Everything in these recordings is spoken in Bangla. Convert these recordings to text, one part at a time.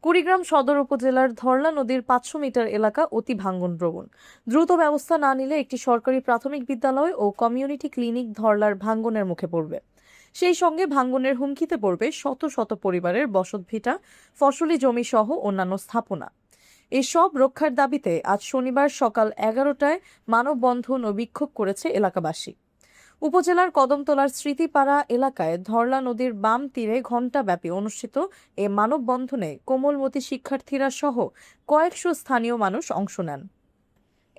কুড়িগ্রাম সদর উপজেলার ধরলা নদীর ৫০০ মিটার এলাকা অতি ভাঙ্গনপ্রবণ। দ্রুত ব্যবস্থা না নিলে একটি সরকারি প্রাথমিক বিদ্যালয় ও কমিউনিটি ক্লিনিক ধরলার ভাঙ্গনের মুখে পড়বে। সেই সঙ্গে ভাঙ্গনের হুমকিতে পড়বে শত শত পরিবারের বসতভিটা, ফসলি জমি সহ অন্যান্য স্থাপনা। এসব রক্ষার দাবিতে আজ শনিবার সকাল ১১টায় মানববন্ধন ও বিক্ষোভ করেছে এলাকাবাসী। উপজেলার কদমতলার স্মৃতিপাড়া এলাকায় ধরলা নদীর বাম তীরে ঘণ্টাব্যাপী অনুষ্ঠিত এ মানববন্ধনে কোমলমতি শিক্ষার্থীরা সহ কয়েকশো স্থানীয় মানুষ অংশ নেন।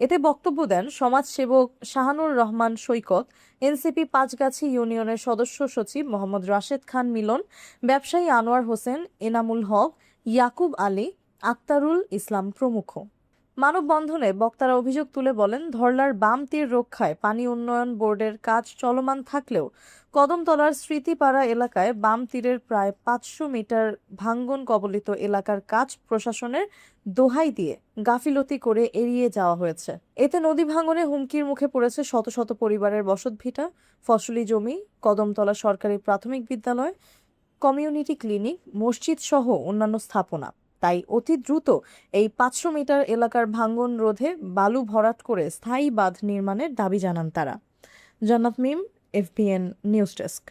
এতে বক্তব্য দেন সমাজসেবক শাহানুর রহমান সৈকত, এনসিপি পাঁচগাছি ইউনিয়নের সদস্য সচিব মোহাম্মদ রাশেদ খান মিলন, ব্যবসায়ী আনোয়ার হোসেন, এনামুল হক, ইয়াকুব আলী, আক্তারুল ইসলাম প্রমুখ। মানববন্ধনে বক্তারা অভিযোগ তুলে বলেন, ধরলার বাম তীর রক্ষায় পানি উন্নয়ন বোর্ডের কাজ চলমান থাকলেও কদমতলার স্মৃতিপাড়া এলাকায় বাম তীরের প্রায় ৫০০ মিটার ভাঙ্গন কবলিত এলাকার কাজ প্রশাসনের দোহাই দিয়ে গাফিলতি করে এড়িয়ে যাওয়া হয়েছে। এতে নদী ভাঙ্গনে হুমকির মুখে পড়েছে শত শত পরিবারের বসতভিটা, ফসলি জমি, কদমতলা সরকারি প্রাথমিক বিদ্যালয়, কমিউনিটি ক্লিনিক, মসজিদ সহ অন্যান্য স্থাপনা। তাই অতি দ্রুত এই ৫০০ মিটার এলাকার ভাঙ্গন রোধে বালু ভরাট করে স্থায়ী বাঁধ নির্মাণের দাবি জানান তারা। জান্নাত মিম, এফবিএন নিউজ ডেস্ক।